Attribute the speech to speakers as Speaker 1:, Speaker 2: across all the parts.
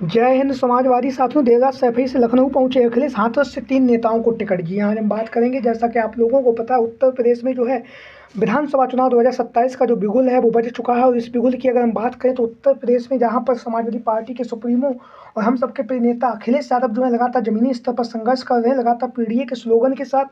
Speaker 1: जय हिंद। समाजवादी साथियों, देर रात सैफई से लखनऊ पहुंचे अखिलेश, हाथरस से 3 नेताओं को टिकट दी। आज हम बात करेंगे, जैसा कि आप लोगों को पता है, उत्तर प्रदेश में जो है विधानसभा चुनाव 2027 का जो बिगुल है वो बज चुका है। और इस बिगुल की अगर हम बात करें तो उत्तर प्रदेश में जहां पर समाजवादी पार्टी के सुप्रीमो और हम सबके प्रिय नेता अखिलेश यादव जो है लगातार जमीनी स्तर पर संघर्ष कर रहे हैं, लगातार पीडीए के स्लोगन के साथ,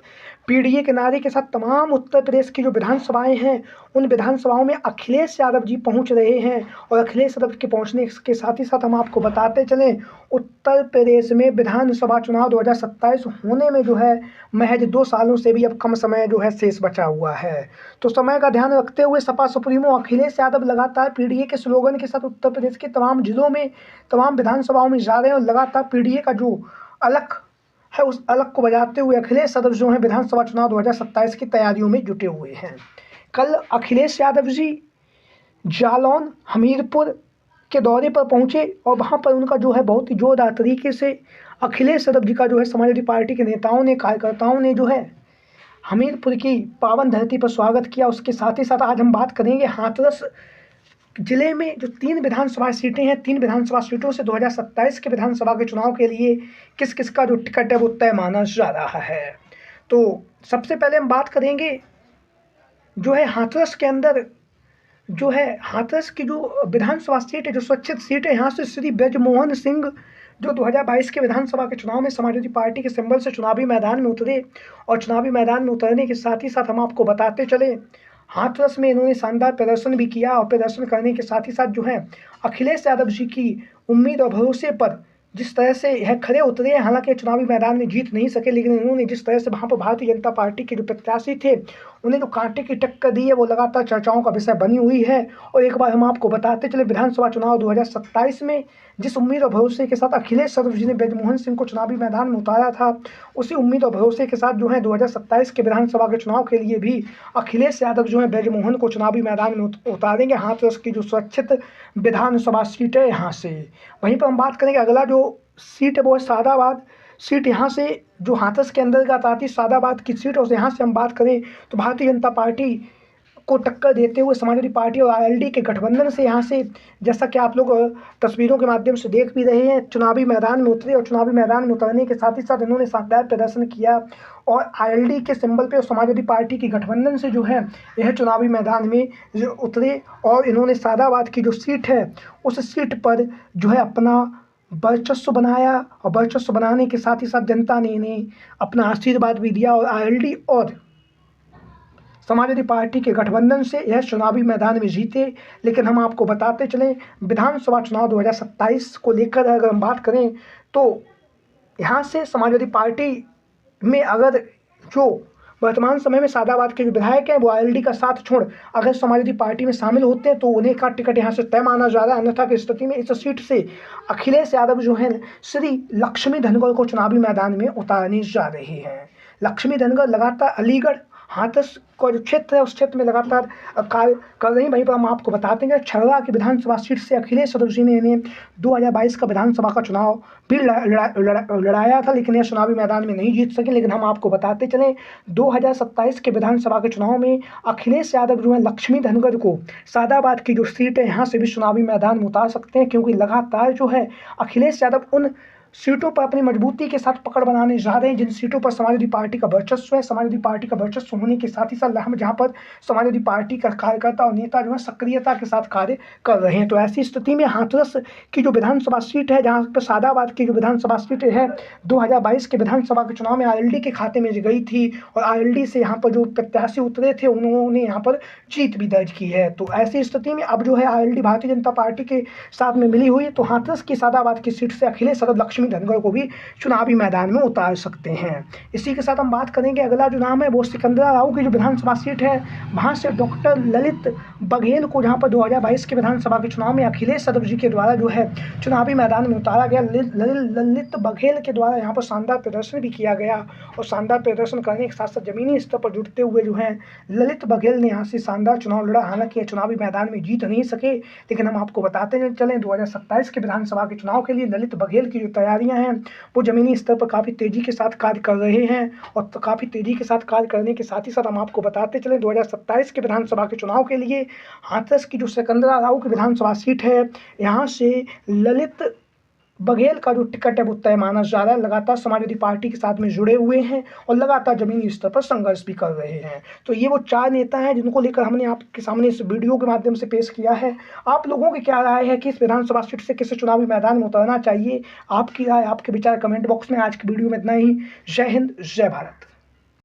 Speaker 1: पीडीए के नारे के साथ तमाम उत्तर प्रदेश की जो विधानसभाएं हैं उन विधानसभाओं में अखिलेश यादव जी पहुंच रहे हैं। और अखिलेश यादव के पहुंचने के साथ ही साथ हम आपको बताते चलें, उत्तर प्रदेश में विधानसभा चुनाव 2027 होने में जो है महज 2 सालों से भी अब कम समय जो है शेष बचा हुआ है। तो समय का ध्यान रखते हुए सपा सुप्रीमो अखिलेश यादव लगातार पीडीए के स्लोगन के साथ उत्तर प्रदेश के तमाम जिलों में, तमाम विधानसभाओं में जा रहे हैं। और लगातार पीडीए का जो अलख है उस अलग को बजाते हुए अखिलेश यादव जो है विधानसभा चुनाव 2027 की तैयारियों में जुटे हुए हैं। कल अखिलेश यादव जी जालौन, हमीरपुर के दौरे पर पहुंचे और वहां पर उनका जो है बहुत ही जोरदार तरीके से अखिलेश यादव जी का जो है समाजवादी पार्टी के नेताओं ने, कार्यकर्ताओं ने जो है हमीरपुर की पावन धरती पर स्वागत किया। उसके साथ ही साथ आज हम बात करेंगे हाथरस जिले में जो 3 विधानसभा सीटें हैं, 3 विधानसभा सीटों से 2027 के विधानसभा के चुनाव के लिए किस किस का जो टिकट है वो तय माना जा रहा है। तो सबसे पहले हम बात करेंगे जो है हाथरस के अंदर जो है हाथरस की जो विधानसभा सीट है, जो स्वच्छित सीट है, यहाँ से श्री ब्रजमोहन सिंह जो 2022 के विधानसभा के चुनाव में समाजवादी पार्टी के सिंबल से चुनावी मैदान में उतरे। और चुनावी मैदान में उतरने के साथ ही साथ हम आपको बताते चले, हाथरस में इन्होंने शानदार प्रदर्शन भी किया। और प्रदर्शन करने के साथ ही साथ जो है अखिलेश यादव जी की उम्मीद और भरोसे पर जिस तरह से यह खड़े उतरे हैं, हालांकि चुनावी मैदान में जीत नहीं सके, लेकिन इन्होंने जिस तरह से वहाँ पर भारतीय जनता पार्टी के जो प्रत्याशी थे उन्हें जो कांटे की टक्कर दी है वो लगातार चर्चाओं का विषय बनी हुई है। और एक बार हम आपको बताते चले, विधानसभा चुनाव 2027 में जिस उम्मीद और भरोसे के साथ अखिलेश यादव जी ने ब्रजमोहन सिंह को चुनावी मैदान में उतारा था, उसी उम्मीद और भरोसे के साथ जो है 2027 के विधानसभा के चुनाव के लिए भी अखिलेश यादव जो है ब्रजमोहन को चुनावी मैदान में उतारेंगे। हाथरस की जो सुरक्षित विधानसभा सीट है यहाँ से। वहीं पर हम बात करेंगे अगला जो सीट है वो है सादाबाद सीट। यहाँ से जो हाथरस के अंतर्गत आती है सादाबाद की सीट, और यहाँ से हम बात करें तो भारतीय जनता पार्टी को टक्कर देते हुए समाजवादी पार्टी और आरएलडी के गठबंधन से यहाँ से, जैसा कि आप लोग तस्वीरों के माध्यम से देख भी रहे हैं, चुनावी मैदान में उतरे। और चुनावी मैदान में उतरने के साथ ही साथ इन्होंने शानदार प्रदर्शन किया और आरएलडी के सिंबल पे और समाजवादी पार्टी की गठबंधन से जो है यह चुनावी मैदान में उतरे। और इन्होंने सादाबाद की जो सीट है उस सीट पर जो है अपना वर्चस्व बनाया। और वर्चस्व बनाने के साथ ही साथ जनता ने इन्हें अपना आशीर्वाद भी दिया और आरएलडी और समाजवादी पार्टी के गठबंधन से यह चुनावी मैदान में जीते। लेकिन हम आपको बताते चलें, विधानसभा चुनाव 2027 को लेकर अगर हम बात करें तो यहाँ से समाजवादी पार्टी में अगर जो वर्तमान समय में सादाबाद के जो विधायक हैं वो आरएलडी का साथ छोड़ अगर समाजवादी पार्टी में शामिल होते हैं तो उन्हें का टिकट यहाँ से तय माना जा रहा है। अन्यथा की स्थिति में इस सीट से अखिलेश यादव जो है श्री लक्ष्मी धनगर को चुनावी मैदान में उतारने जा रहे हैं। लक्ष्मी धनगर लगातार अलीगढ़ हाथरस का जो क्षेत्र है उस क्षेत्र में लगातार कार्य कर रही हैं। वहीं पर हम आपको बताते हैं छर्रा की विधानसभा सीट से अखिलेश यादव जी ने इन्हें 2022 का विधानसभा का चुनाव भी लड़ाया था, लेकिन यह चुनावी मैदान में नहीं जीत सके। लेकिन हम आपको बताते चलें 2027 के विधानसभा के चुनाव में अखिलेश यादव जो है लक्ष्मी धनगर को सादाबाद की जो सीट है यहाँ से भी चुनावी मैदान में उतार सकते हैं, क्योंकि लगातार जो है अखिलेश यादव उन सीटों पर अपनी मजबूती के साथ पकड़ बनाने जा रहे हैं जिन सीटों पर समाजवादी पार्टी का वर्चस्व है। समाजवादी पार्टी का वर्चस्व होने के साथ ही साथ हम जहां पर समाजवादी पार्टी का कार्यकर्ता और नेता जो है सक्रियता के साथ कार्य कर रहे हैं। तो ऐसी स्थिति में हाथरस की जो विधानसभा सीट है, जहां पर सादाबाद की जो विधानसभा सीट है 2022 के विधानसभा के चुनाव में आरएलडी के खाते में गई थी और आरएलडी से यहाँ पर जो प्रत्याशी उतरे थे उन्होंने यहाँ पर जीत भी दर्ज की है। तो ऐसी स्थिति में अब जो है आरएलडी भारतीय जनता पार्टी के साथ में मिली हुई है, तो हाथरस की सादाबाद की सीट से अखिलेश यादव लक्ष्मी धनगर को भी चुनावी मैदान में उतार सकते हैं। इसी के साथ हम बात करेंगे अगला जो नाम है वो सिकंदराबाद की जो विधानसभा सीट है, वहां से डॉक्टर ललित बघेल को जहां पर 2022 के विधानसभा के चुनाव में अखिलेश यादव जी के द्वारा जो है चुनावी मैदान में उतारा गया। ललित बघेल के द्वारा यहाँ पर शानदार प्रदर्शन भी किया गया और शानदार प्रदर्शन करने के साथ साथ जमीनी स्तर पर जुटते हुए जो है ललित बघेल ने यहाँ से शानदार चुनाव लड़ा। हालांकि चुनावी मैदान में जीत नहीं सके, लेकिन हम आपको बताते चलें 2027 के विधानसभा के चुनाव के लिए ललित बघेल की जो तैयारियां हैं वो जमीनी स्तर पर काफ़ी तेज़ी के साथ कार्य कर रहे हैं। और काफ़ी तेज़ी के साथ कार्य करने के साथ ही साथ हम आपको बताते चलें 2027 के विधानसभा के चुनाव के लिए हाथरस की जो सिकंदराबाद की विधानसभा सीट है यहाँ से ललित बघेल का जो टिकट है वो तय माना जा रहा है। लगातार समाजवादी पार्टी के साथ में जुड़े हुए हैं और लगातार जमीनी स्तर पर संघर्ष भी कर रहे हैं। तो ये वो 4 नेता हैं जिनको लेकर हमने आपके सामने इस वीडियो के माध्यम से पेश किया है। आप लोगों की क्या राय है कि इस विधानसभा सीट से किसे चुनावी मैदान में उतरना चाहिए? आपकी राय, आपके विचार कमेंट बॉक्स में। आज की वीडियो में इतना ही। जय हिंद, जय भारत।